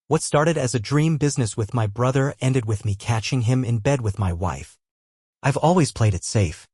What started as a dream business with my brother ended with me catching him in bed with my wife. I've always played it safe.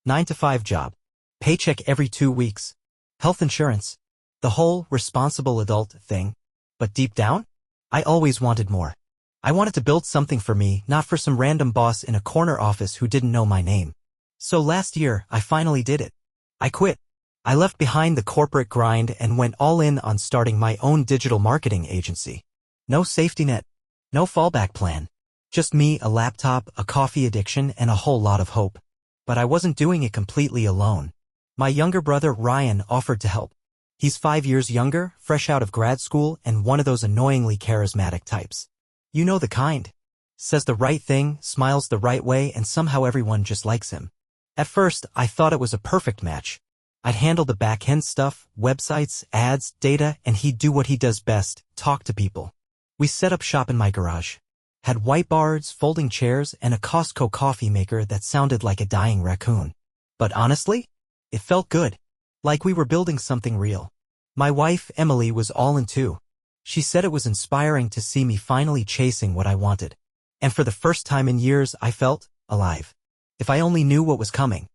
9-to-5 job. Paycheck every 2 weeks. Health insurance. The whole responsible adult thing. But deep down, I always wanted more. I wanted to build something for me, not for some random boss in a corner office who didn't know my name. So last year, I finally did it. I quit. I left behind the corporate grind and went all in on starting my own digital marketing agency. No safety net. No fallback plan. Just me, a laptop, a coffee addiction, and a whole lot of hope. But I wasn't doing it completely alone. My younger brother, Ryan, offered to help. He's 5 years younger, fresh out of grad school, and one of those annoyingly charismatic types. You know the kind. Says the right thing, smiles the right way, and somehow everyone just likes him. At first, I thought it was a perfect match. I'd handle the back-end stuff, websites, ads, data, and he'd do what he does best, talk to people. We set up shop in my garage. Had whiteboards, folding chairs, and a Costco coffee maker that sounded like a dying raccoon. But honestly, it felt good. Like we were building something real. My wife, Emily, was all in too. She said it was inspiring to see me finally chasing what I wanted. And for the first time in years, I felt alive. If I only knew what was coming.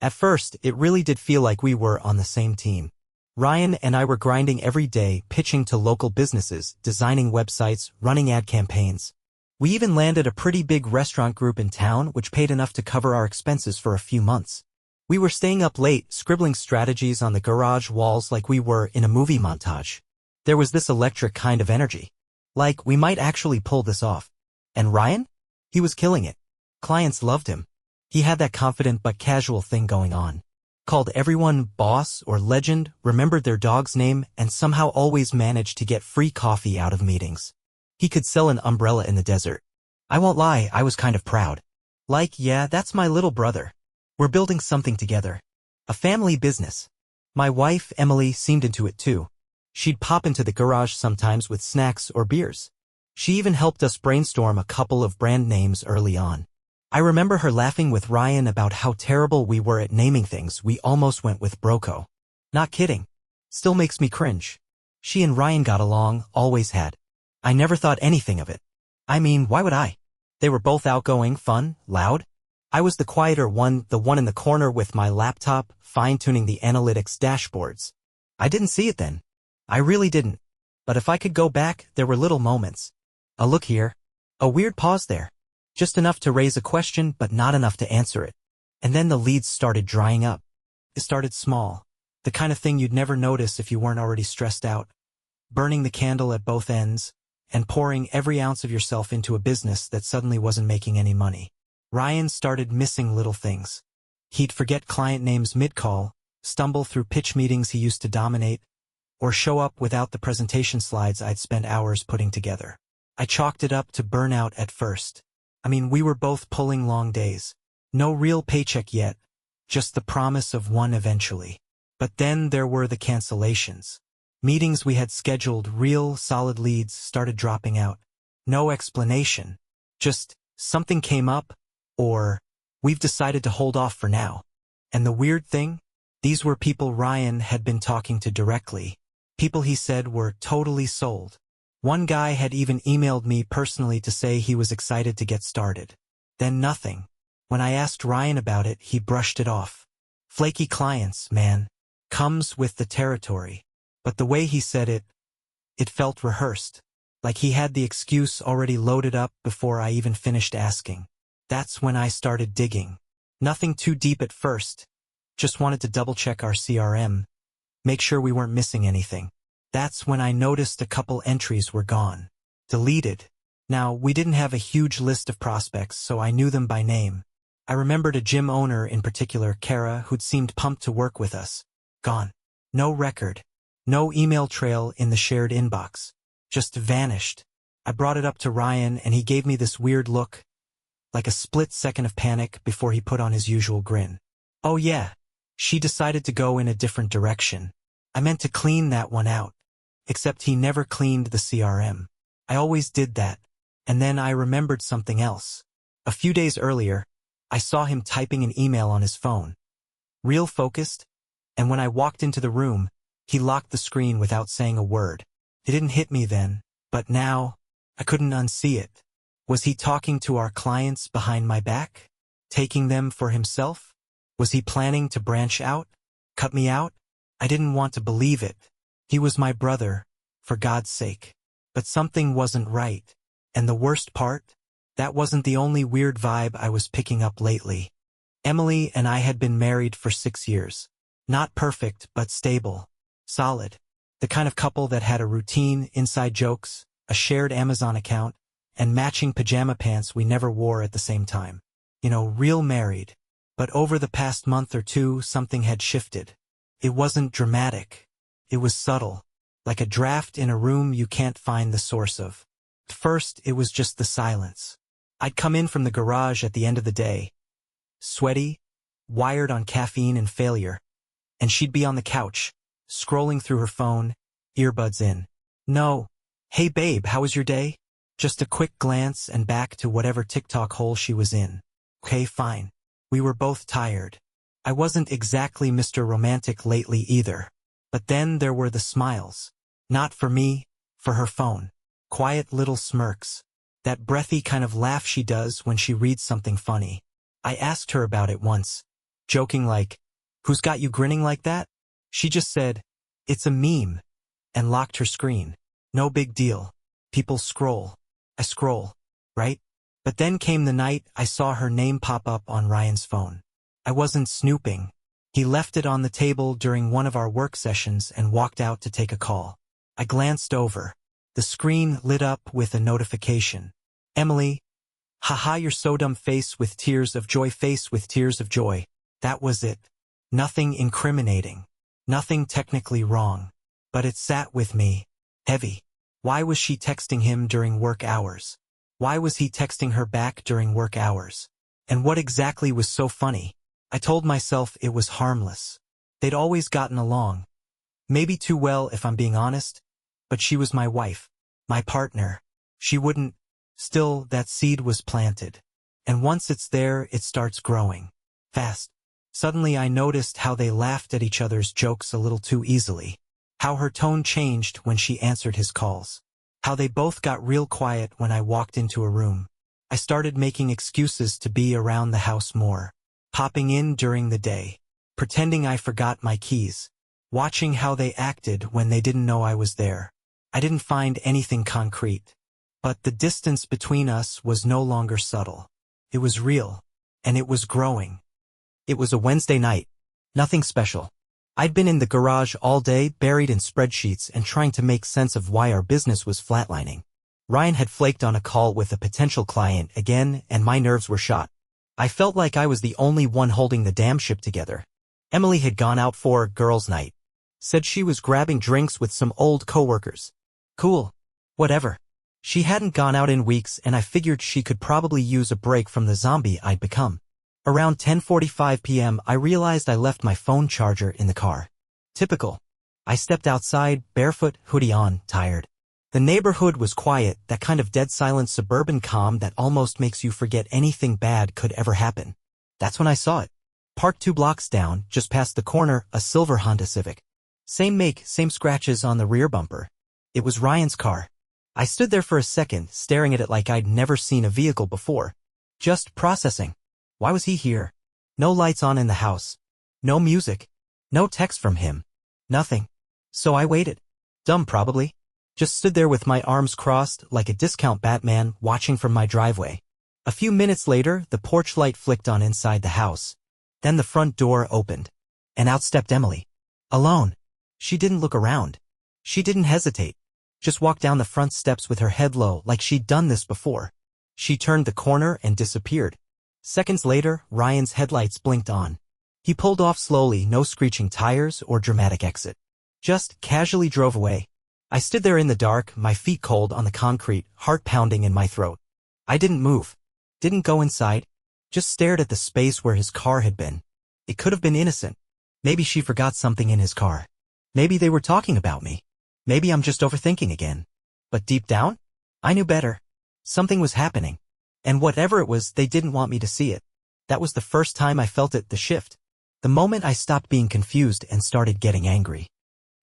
At first, it really did feel like we were on the same team. Ryan and I were grinding every day, pitching to local businesses, designing websites, running ad campaigns. We even landed a pretty big restaurant group in town which paid enough to cover our expenses for a few months. We were staying up late, scribbling strategies on the garage walls like we were in a movie montage. There was this electric kind of energy. Like, we might actually pull this off. And Ryan? He was killing it. Clients loved him. He had that confident but casual thing going on. Called everyone boss or legend, remembered their dog's name, and somehow always managed to get free coffee out of meetings. He could sell an umbrella in the desert. I won't lie, I was kind of proud. Like, yeah, that's my little brother. We're building something together. A family business. My wife, Emily, seemed into it too. She'd pop into the garage sometimes with snacks or beers. She even helped us brainstorm a couple of brand names early on. I remember her laughing with Ryan about how terrible we were at naming things. We almost went with Broco. Not kidding. Still makes me cringe. She and Ryan got along, always had. I never thought anything of it. I mean, why would I? They were both outgoing, fun, loud. I was the quieter one, the one in the corner with my laptop, fine-tuning the analytics dashboards. I didn't see it then. I really didn't. But if I could go back, there were little moments. A look here. A weird pause there. Just enough to raise a question, but not enough to answer it. And then the leads started drying up. It started small. The kind of thing you'd never notice if you weren't already stressed out. Burning the candle at both ends, and pouring every ounce of yourself into a business that suddenly wasn't making any money. Ryan started missing little things. He'd forget client names mid-call, stumble through pitch meetings he used to dominate, or show up without the presentation slides I'd spent hours putting together. I chalked it up to burnout at first. I mean, we were both pulling long days. No real paycheck yet, just the promise of one eventually. But then there were the cancellations. Meetings we had scheduled, real, solid leads, started dropping out. No explanation. Just, something came up, or, we've decided to hold off for now. And the weird thing? These were people Ryan had been talking to directly. People he said were totally sold. One guy had even emailed me personally to say he was excited to get started. Then nothing. When I asked Ryan about it, he brushed it off. Flaky clients, man. Comes with the territory. But the way he said it, it felt rehearsed. Like he had the excuse already loaded up before I even finished asking. That's when I started digging. Nothing too deep at first. Just wanted to double-check our CRM. Make sure we weren't missing anything. That's when I noticed a couple entries were gone. Deleted. Now, we didn't have a huge list of prospects, so I knew them by name. I remembered a gym owner in particular, Kara, who'd seemed pumped to work with us. Gone. No record. No email trail in the shared inbox. Just vanished. I brought it up to Ryan, and he gave me this weird look. Like a split second of panic before he put on his usual grin. Oh yeah. She decided to go in a different direction. I meant to clean that one out. Except he never cleaned the CRM. I always did that. And then I remembered something else. A few days earlier, I saw him typing an email on his phone. Real focused, and when I walked into the room, he locked the screen without saying a word. It didn't hit me then, But now, I couldn't unsee it. Was he talking to our clients behind my back? Taking them for himself? Was he planning to branch out? Cut me out? I didn't want to believe it. He was my brother, for God's sake. But something wasn't right. And the worst part? That wasn't the only weird vibe I was picking up lately. Emily and I had been married for 6 years. Not perfect, but stable. Solid. The kind of couple that had a routine, inside jokes, a shared Amazon account, and matching pajama pants we never wore at the same time. You know, real married. But over the past month or two, something had shifted. It wasn't dramatic. It was subtle. Like a draft in a room you can't find the source of. First, it was just the silence. I'd come in from the garage at the end of the day. Sweaty, wired on caffeine and failure. And she'd be on the couch, scrolling through her phone, earbuds in. No. Hey babe, how was your day? Just a quick glance and back to whatever TikTok hole she was in. Okay, fine. We were both tired. I wasn't exactly Mr. Romantic lately either. But then there were the smiles. Not for me, for her phone. Quiet little smirks. That breathy kind of laugh she does when she reads something funny. I asked her about it once, joking like, "Who's got you grinning like that?" She just said, "It's a meme," and locked her screen. No big deal. People scroll. I scroll, right? But then came the night I saw her name pop up on Ryan's phone. I wasn't snooping. He left it on the table during one of our work sessions and walked out to take a call. I glanced over. The screen lit up with a notification. Emily. Haha, you're so dumb, face with tears of joy, face with tears of joy. That was it. Nothing incriminating. Nothing technically wrong. But it sat with me. Heavy. Why was she texting him during work hours? Why was he texting her back during work hours? And what exactly was so funny? I told myself it was harmless. They'd always gotten along. Maybe too well if I'm being honest. But she was my wife. My partner. She wouldn't. Still, that seed was planted. And once it's there, it starts growing. Fast. Suddenly I noticed how they laughed at each other's jokes a little too easily. How her tone changed when she answered his calls. How they both got real quiet when I walked into a room. I started making excuses to be around the house more. Popping in during the day. Pretending I forgot my keys. Watching how they acted when they didn't know I was there. I didn't find anything concrete. But the distance between us was no longer subtle. It was real. And it was growing. It was a Wednesday night. Nothing special. I'd been in the garage all day, buried in spreadsheets and trying to make sense of why our business was flatlining. Ryan had flaked on a call with a potential client again, and my nerves were shot. I felt like I was the only one holding the damn ship together. Emily had gone out for girls' night. Said she was grabbing drinks with some old coworkers. Cool. Whatever. She hadn't gone out in weeks, and I figured she could probably use a break from the zombie I'd become. Around 10:45 p.m. I realized I left my phone charger in the car. Typical. I stepped outside, barefoot, hoodie on, tired. The neighborhood was quiet, that kind of dead silent suburban calm that almost makes you forget anything bad could ever happen. That's when I saw it. Parked 2 blocks down, just past the corner, a silver Honda Civic. Same make, same scratches on the rear bumper. It was Ryan's car. I stood there for a second, staring at it like I'd never seen a vehicle before. Just processing. Why was he here? No lights on in the house. No music. No text from him. Nothing. So I waited. Dumb probably. Just stood there with my arms crossed like a discount Batman watching from my driveway. A few minutes later, the porch light flicked on inside the house. Then the front door opened. And out stepped Emily. Alone. She didn't look around. She didn't hesitate. Just walked down the front steps with her head low like she'd done this before. She turned the corner and disappeared. Seconds later, Ryan's headlights blinked on. He pulled off slowly, no screeching tires or dramatic exit. Just casually drove away. I stood there in the dark, my feet cold on the concrete, heart pounding in my throat. I didn't move. Didn't go inside. Just stared at the space where his car had been. It could have been innocent. Maybe she forgot something in his car. Maybe they were talking about me. Maybe I'm just overthinking again. But deep down, I knew better. Something was happening. And whatever it was, they didn't want me to see it. That was the first time I felt it, the shift. The moment I stopped being confused and started getting angry.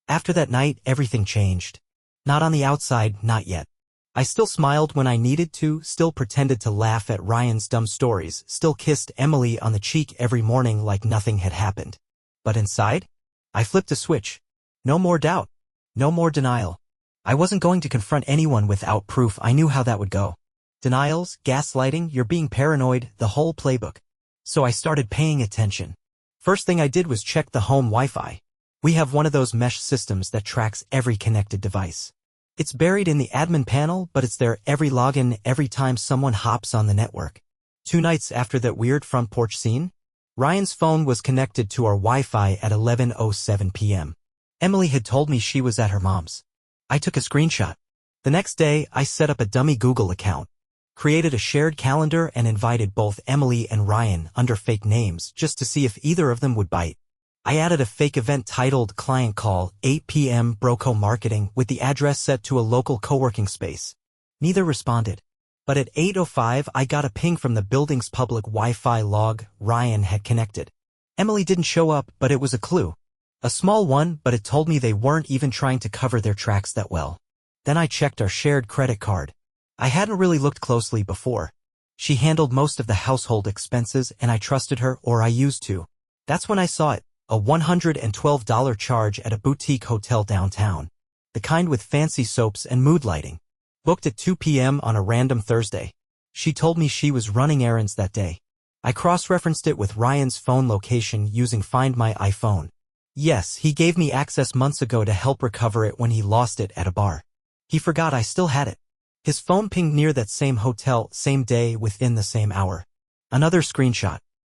After that night, everything changed. Not on the outside, not yet. I still smiled when I needed to, still pretended to laugh at Ryan's dumb stories, still kissed Emily on the cheek every morning like nothing had happened. But inside, I flipped a switch. No more doubt. No more denial. I wasn't going to confront anyone without proof. I knew how that would go. Denials, gaslighting, you're being paranoid, the whole playbook. So I started paying attention. First thing I did was check the home Wi-Fi. We have one of those mesh systems that tracks every connected device. It's buried in the admin panel, but it's there every login, every time someone hops on the network. 2 nights after that weird front porch scene, Ryan's phone was connected to our Wi-Fi at 11:07 p.m. Emily had told me she was at her mom's. I took a screenshot. The next day, I set up a dummy Google account, created a shared calendar and invited both Emily and Ryan under fake names just to see if either of them would bite. I added a fake event titled Client Call, 8 p.m. Broco Marketing with the address set to a local co-working space. Neither responded. But at 8:05 I got a ping from the building's public Wi-Fi log. Ryan had connected. Emily didn't show up, but it was a clue. A small one, but it told me they weren't even trying to cover their tracks that well. Then I checked our shared credit card. I hadn't really looked closely before. She handled most of the household expenses and I trusted her, or I used to. That's when I saw it. A $112 charge at a boutique hotel downtown. The kind with fancy soaps and mood lighting. Booked at 2 p.m. on a random Thursday. She told me she was running errands that day. I cross-referenced it with Ryan's phone location using Find My iPhone. Yes, he gave me access months ago to help recover it when he lost it at a bar. He forgot I still had it. His phone pinged near that same hotel, same day, within the same hour. Another screenshot.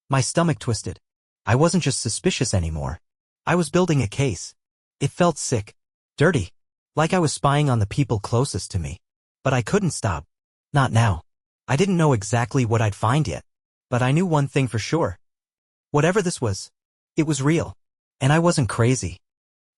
My stomach twisted. I wasn't just suspicious anymore. I was building a case. It felt sick. Dirty. Like I was spying on the people closest to me. But I couldn't stop. Not now. I didn't know exactly what I'd find yet. But I knew one thing for sure. Whatever this was, it was real. And I wasn't crazy.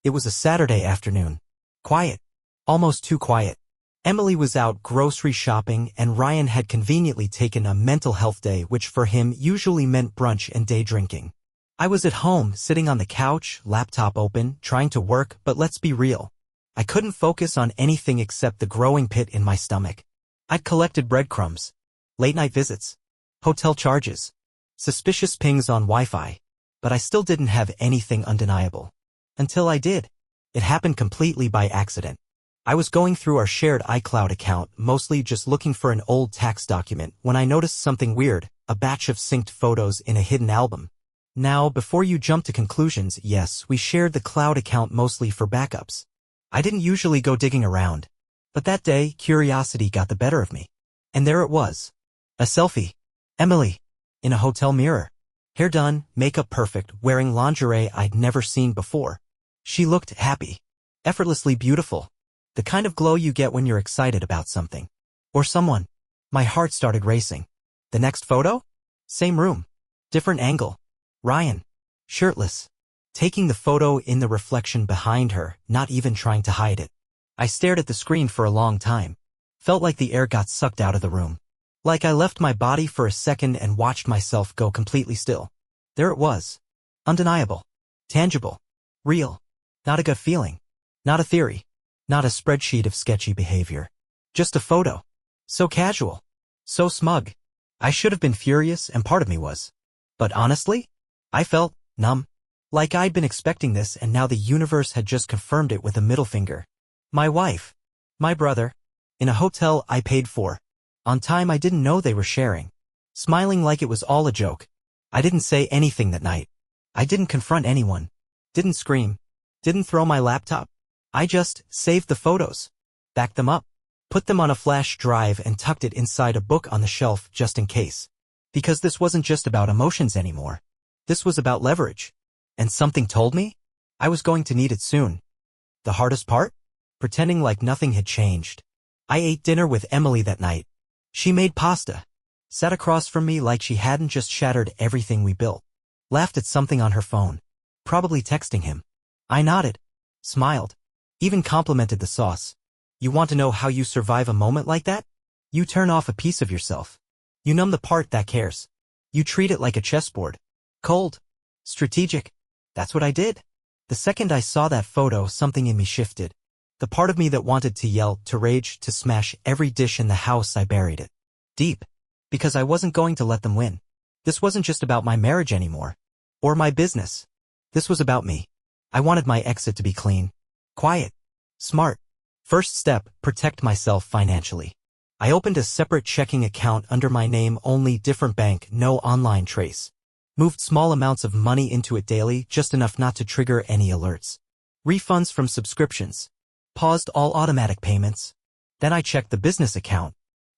It was a Saturday afternoon. Quiet. Almost too quiet. Emily was out grocery shopping and Ryan had conveniently taken a mental health day, which for him usually meant brunch and day drinking. I was at home, sitting on the couch, laptop open, trying to work, but let's be real. I couldn't focus on anything except the growing pit in my stomach. I'd collected breadcrumbs, late-night visits, hotel charges, suspicious pings on Wi-Fi, but I still didn't have anything undeniable. Until I did. It happened completely by accident. I was going through our shared iCloud account, mostly just looking for an old tax document, when I noticed something weird, a batch of synced photos in a hidden album. Now, before you jump to conclusions, yes, we shared the cloud account mostly for backups. I didn't usually go digging around. But that day, curiosity got the better of me. And there it was. A selfie. Emily. In a hotel mirror. Hair done, makeup perfect, wearing lingerie I'd never seen before. She looked happy. Effortlessly beautiful. The kind of glow you get when you're excited about something. Or someone. My heart started racing. The next photo? Same room. Different angle. Ryan. Shirtless. Taking the photo in the reflection behind her, not even trying to hide it. I stared at the screen for a long time. Felt like the air got sucked out of the room. Like I left my body for a second and watched myself go completely still. There it was. Undeniable. Tangible. Real. Not a gut feeling. Not a theory. Not a spreadsheet of sketchy behavior. Just a photo. So casual. So smug. I should have been furious, and part of me was. But honestly, I felt numb. Like I'd been expecting this and now the universe had just confirmed it with a middle finger. My wife. My brother. In a hotel I paid for. On time I didn't know they were sharing. Smiling like it was all a joke. I didn't say anything that night. I didn't confront anyone. Didn't scream. Didn't throw my laptop. I just saved the photos. Backed them up. Put them on a flash drive and tucked it inside a book on the shelf just in case. Because this wasn't just about emotions anymore. This was about leverage. And something told me I was going to need it soon. The hardest part? Pretending like nothing had changed. I ate dinner with Emily that night. She made pasta. Sat across from me like she hadn't just shattered everything we built. Laughed at something on her phone. Probably texting him. I nodded. Smiled. Even complimented the sauce. You want to know how you survive a moment like that? You turn off a piece of yourself. You numb the part that cares. You treat it like a chessboard. Cold. Strategic. That's what I did. The second I saw that photo, something in me shifted. The part of me that wanted to yell, to rage, to smash every dish in the house. I buried it deep, because I wasn't going to let them win. This wasn't just about my marriage anymore, or my business. This was about me. I wanted my exit to be clean, quiet, smart. First step, protect myself financially. I opened a separate checking account under my name only, different bank, no online trace. Moved small amounts of money into it daily, just enough not to trigger any alerts. Refunds from subscriptions. Paused all automatic payments. Then I checked the business account.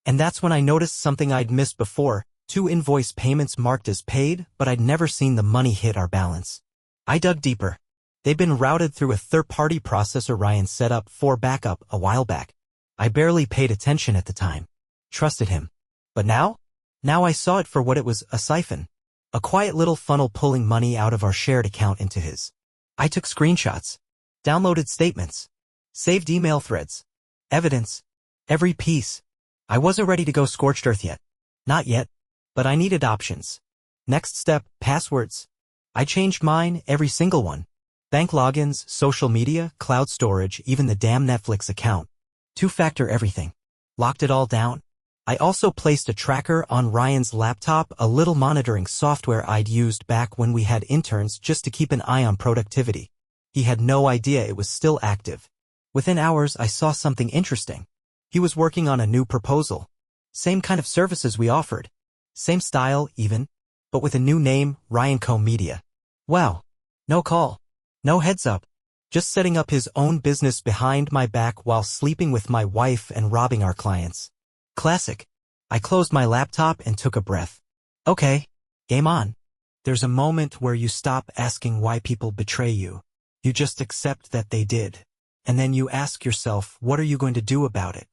And that's when I noticed something I'd missed before, 2 invoice payments marked as paid, but I'd never seen the money hit our balance. I dug deeper. They'd been routed through a third-party processor Ryan set up for backup a while back. I barely paid attention at the time. Trusted him. But now I saw it for what it was, a siphon. A quiet little funnel pulling money out of our shared account into his. I took screenshots. Downloaded statements. Saved email threads. Evidence. Every piece. I wasn't ready to go scorched earth yet. Not yet. But I needed options. Next step, passwords. I changed mine, every single one. Bank logins, social media, cloud storage, even the damn Netflix account. 2-factor everything. Locked it all down. I also placed a tracker on Ryan's laptop, a little monitoring software I'd used back when we had interns just to keep an eye on productivity. He had no idea it was still active. Within hours, I saw something interesting. He was working on a new proposal. Same kind of services we offered. Same style, even. But with a new name, Ryan Co. Media. Wow. No call. No heads up. Just setting up his own business behind my back while sleeping with my wife and robbing our clients. Classic. I closed my laptop and took a breath. Okay. Game on. There's a moment where you stop asking why people betray you. You just accept that they did. And then you ask yourself, what are you going to do about it?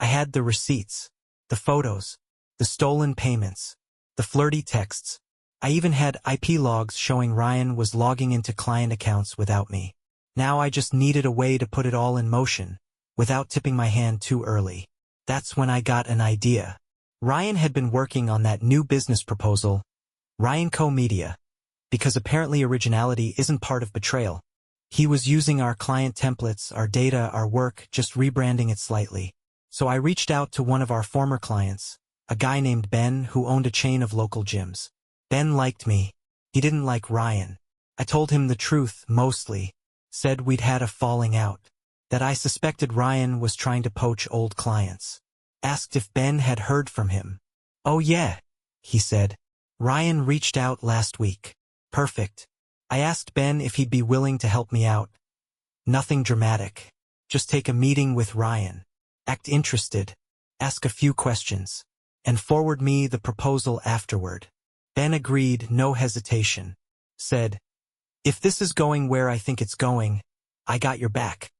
I had the receipts, the photos, the stolen payments, the flirty texts. I even had IP logs showing Ryan was logging into client accounts without me. Now I just needed a way to put it all in motion, without tipping my hand too early. That's when I got an idea. Ryan had been working on that new business proposal, Ryan Co. Media, because apparently originality isn't part of betrayal. He was using our client templates, our data, our work, just rebranding it slightly. So I reached out to one of our former clients, a guy named Ben who owned a chain of local gyms. Ben liked me. He didn't like Ryan. I told him the truth, mostly. Said we'd had a falling out. That I suspected Ryan was trying to poach old clients. Asked if Ben had heard from him. Oh yeah, he said. Ryan reached out last week. Perfect. I asked Ben if he'd be willing to help me out. Nothing dramatic. Just take a meeting with Ryan. Act interested. Ask a few questions. And forward me the proposal afterward. Ben agreed, no hesitation. Said, if this is going where I think it's going, I got your back.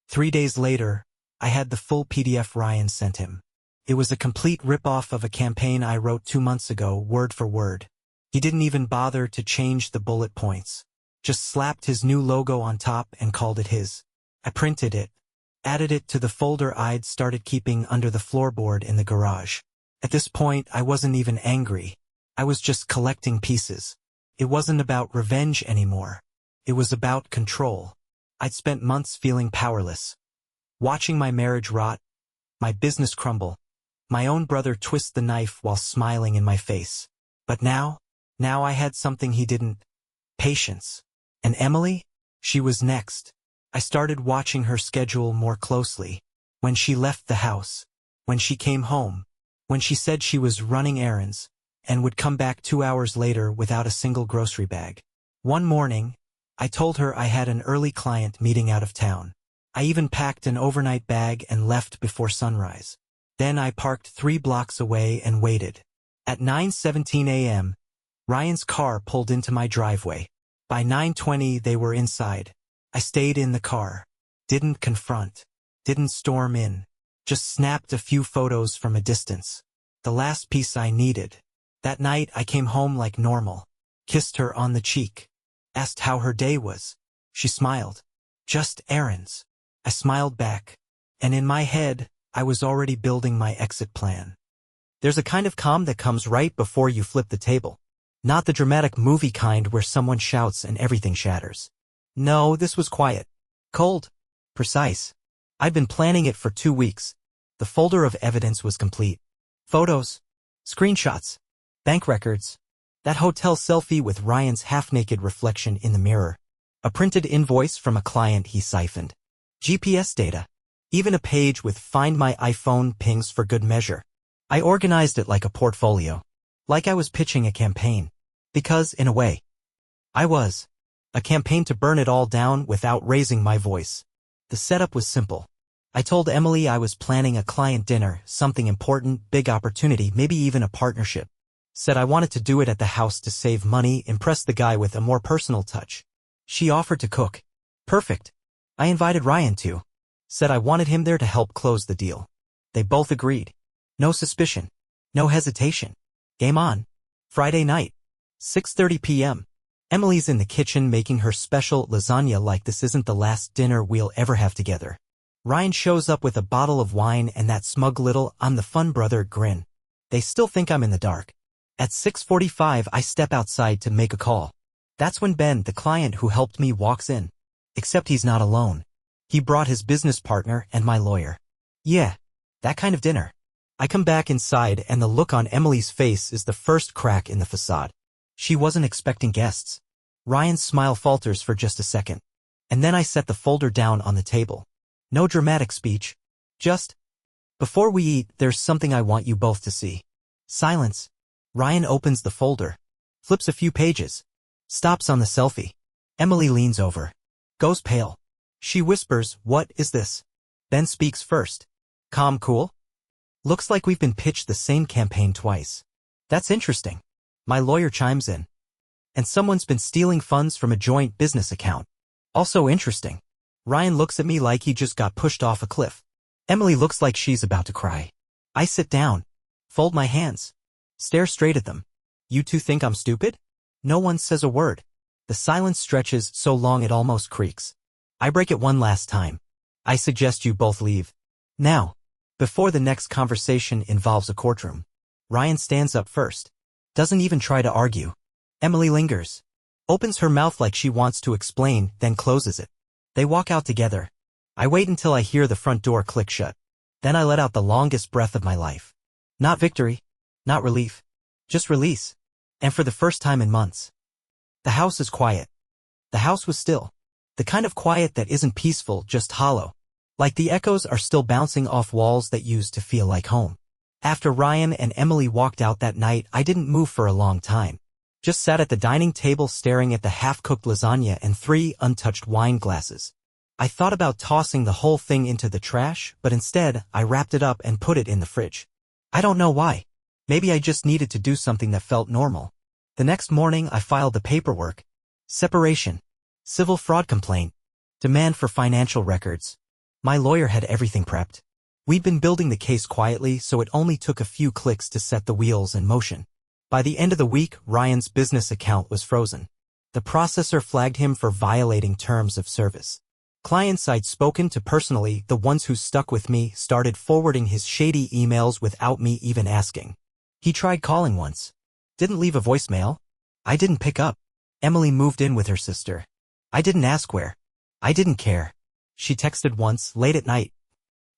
3 days later, I had the full PDF Ryan sent him. It was a complete rip-off of a campaign I wrote 2 months ago, word for word. He didn't even bother to change the bullet points. Just slapped his new logo on top and called it his. I printed it. Added it to the folder I'd started keeping under the floorboard in the garage. At this point, I wasn't even angry. I was just collecting pieces. It wasn't about revenge anymore. It was about control. I'd spent months feeling powerless. Watching my marriage rot, my business crumble, my own brother twist the knife while smiling in my face. But now I had something he didn't. Patience. And Emily? She was next. I started watching her schedule more closely. When she left the house. When she came home. When she said she was running errands and would come back 2 hours later without a single grocery bag. One morning, I told her I had an early client meeting out of town. I even packed an overnight bag and left before sunrise. Then I parked 3 blocks away and waited. At 9:17 a.m., Ryan's car pulled into my driveway. By 9:20 they were inside. I stayed in the car. Didn't confront. Didn't storm in. Just snapped a few photos from a distance. The last piece I needed. That night I came home like normal. Kissed her on the cheek. Asked how her day was. She smiled. Just errands. I smiled back. And in my head, I was already building my exit plan. There's a kind of calm that comes right before you flip the table. Not the dramatic movie kind where someone shouts and everything shatters. No, this was quiet. Cold. Precise. I'd been planning it for 2 weeks. The folder of evidence was complete. Photos, screenshots, bank records, that hotel selfie with Ryan's half-naked reflection in the mirror, a printed invoice from a client he siphoned, GPS data, even a page with Find My iPhone pings for good measure. I organized it like a portfolio, like I was pitching a campaign. Because, in a way, I was. A campaign to burn it all down without raising my voice. The setup was simple. I told Emily I was planning a client dinner, something important, big opportunity, maybe even a partnership. Said I wanted to do it at the house to save money, impress the guy with a more personal touch. She offered to cook. Perfect. I invited Ryan too. Said I wanted him there to help close the deal. They both agreed. No suspicion. No hesitation. Game on. Friday night. 6:30 p.m. Emily's in the kitchen making her special lasagna like this isn't the last dinner we'll ever have together. Ryan shows up with a bottle of wine and that smug little "I'm the fun brother" grin. They still think I'm in the dark. At 6:45 I step outside to make a call. That's when Ben, the client who helped me, walks in. Except he's not alone. He brought his business partner and my lawyer. Yeah, that kind of dinner. I come back inside and the look on Emily's face is the first crack in the facade. She wasn't expecting guests. Ryan's smile falters for just a second. And then I set the folder down on the table. No dramatic speech. Just, before we eat, there's something I want you both to see. Silence. Ryan opens the folder. Flips a few pages. Stops on the selfie. Emily leans over. Goes pale. She whispers, "What is this?" Then speaks first. Calm, cool? Looks like we've been pitched the same campaign twice. That's interesting. My lawyer chimes in. And someone's been stealing funds from a joint business account. Also interesting. Ryan looks at me like he just got pushed off a cliff. Emily looks like she's about to cry. I sit down. Fold my hands. Stare straight at them. You two think I'm stupid? No one says a word. The silence stretches so long it almost creaks. I break it one last time. I suggest you both leave. Now. Before the next conversation involves a courtroom. Ryan stands up first. Doesn't even try to argue. Emily lingers. Opens her mouth like she wants to explain, then closes it. They walk out together. I wait until I hear the front door click shut. Then I let out the longest breath of my life. Not victory. Not relief. Just release. And for the first time in months. The house is quiet. The house was still. The kind of quiet that isn't peaceful, just hollow. Like the echoes are still bouncing off walls that used to feel like home. After Ryan and Emily walked out that night, I didn't move for a long time. Just sat at the dining table staring at the half-cooked lasagna and 3 untouched wine glasses. I thought about tossing the whole thing into the trash, but instead, I wrapped it up and put it in the fridge. I don't know why. Maybe I just needed to do something that felt normal. The next morning, I filed the paperwork. Separation. Civil fraud complaint. Demand for financial records. My lawyer had everything prepped. We'd been building the case quietly, so it only took a few clicks to set the wheels in motion. By the end of the week, Ryan's business account was frozen. The processor flagged him for violating terms of service. Clients I'd spoken to personally, the ones who stuck with me, started forwarding his shady emails without me even asking. He tried calling once. Didn't leave a voicemail. I didn't pick up. Emily moved in with her sister. I didn't ask where. I didn't care. She texted once, late at night.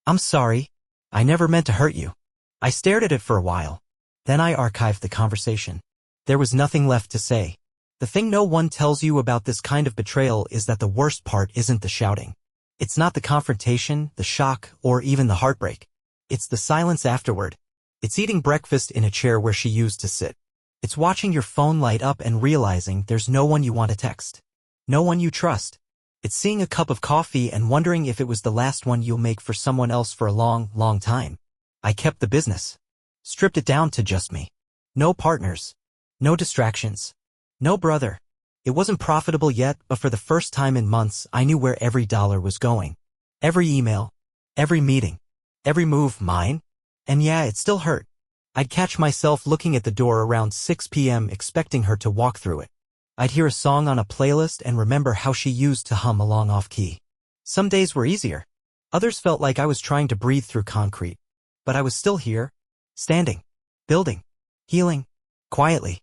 "I'm sorry. I never meant to hurt you." I stared at it for a while. Then I archived the conversation. There was nothing left to say. The thing no one tells you about this kind of betrayal is that the worst part isn't the shouting. It's not the confrontation, the shock, or even the heartbreak. It's the silence afterward. It's eating breakfast in a chair where she used to sit. It's watching your phone light up and realizing there's no one you want to text. No one you trust. It's seeing a cup of coffee and wondering if it was the last one you'll make for someone else for a long, long time. I kept the business. Stripped it down to just me. No partners. No distractions. No brother. It wasn't profitable yet, but for the first time in months, I knew where every dollar was going. Every email. Every meeting. Every move mine. And yeah, it still hurt. I'd catch myself looking at the door around 6 p.m. expecting her to walk through it. I'd hear a song on a playlist and remember how she used to hum along off-key. Some days were easier. Others felt like I was trying to breathe through concrete. But I was still here. Standing. Building. Healing. Quietly.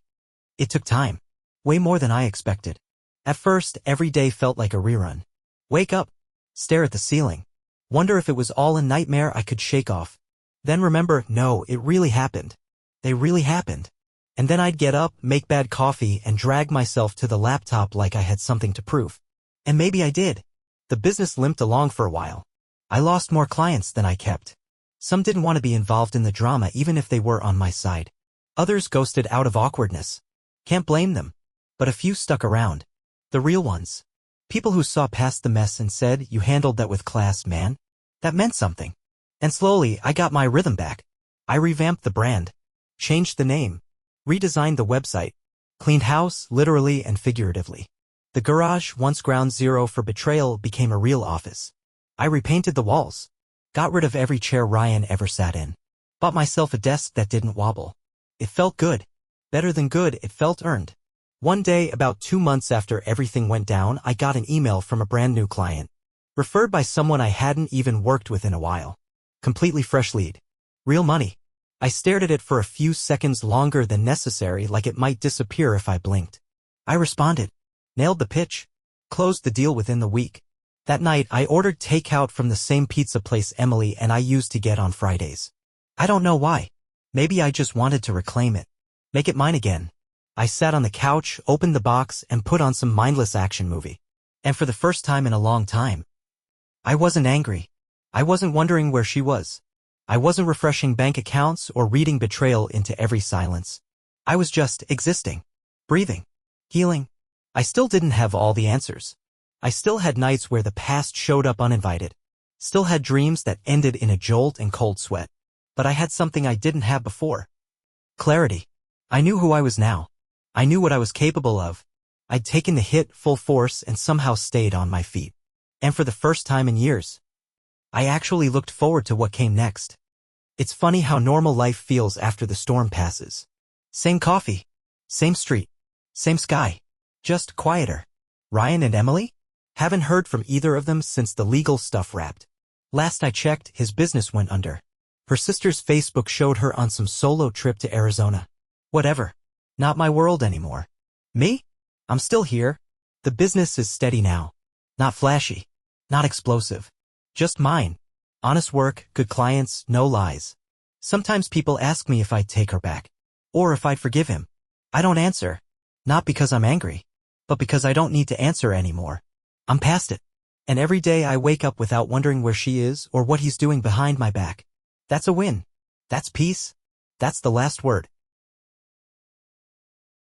It took time. Way more than I expected. At first, every day felt like a rerun. Wake up. Stare at the ceiling. Wonder if it was all a nightmare I could shake off. Then remember, no, it really happened. They really happened. And then I'd get up, make bad coffee, and drag myself to the laptop like I had something to prove. And maybe I did. The business limped along for a while. I lost more clients than I kept. Some didn't want to be involved in the drama even if they were on my side. Others ghosted out of awkwardness. Can't blame them. But a few stuck around. The real ones. People who saw past the mess and said, "You handled that with class, man." That meant something. And slowly, I got my rhythm back. I revamped the brand. Changed the name. Redesigned the website. Cleaned house, literally and figuratively. The garage, once ground zero for betrayal, became a real office. I repainted the walls. Got rid of every chair Ryan ever sat in. Bought myself a desk that didn't wobble. It felt good. Better than good, it felt earned. One day, about 2 months after everything went down, I got an email from a brand new client. Referred by someone I hadn't even worked with in a while. Completely fresh lead. Real money. I stared at it for a few seconds longer than necessary, like it might disappear if I blinked. I responded. Nailed the pitch. Closed the deal within the week. That night, I ordered takeout from the same pizza place Emily and I used to get on Fridays. I don't know why. Maybe I just wanted to reclaim it. Make it mine again. I sat on the couch, opened the box, and put on some mindless action movie. And for the first time in a long time, I wasn't angry. I wasn't wondering where she was. I wasn't refreshing bank accounts or reading betrayal into every silence. I was just existing. Breathing. Healing. I still didn't have all the answers. I still had nights where the past showed up uninvited. Still had dreams that ended in a jolt and cold sweat. But I had something I didn't have before. Clarity. I knew who I was now. I knew what I was capable of. I'd taken the hit full force and somehow stayed on my feet. And for the first time in years, I actually looked forward to what came next. It's funny how normal life feels after the storm passes. Same coffee. Same street. Same sky. Just quieter. Ryan and Emily? Haven't heard from either of them since the legal stuff wrapped. Last I checked, his business went under. Her sister's Facebook showed her on some solo trip to Arizona. Whatever. Not my world anymore. Me? I'm still here. The business is steady now. Not flashy. Not explosive. Just mine. Honest work, good clients, no lies. Sometimes people ask me if I'd take her back. Or if I'd forgive him. I don't answer. Not because I'm angry. But because I don't need to answer anymore. I'm past it. And every day I wake up without wondering where she is or what he's doing behind my back. That's a win. That's peace. That's the last word.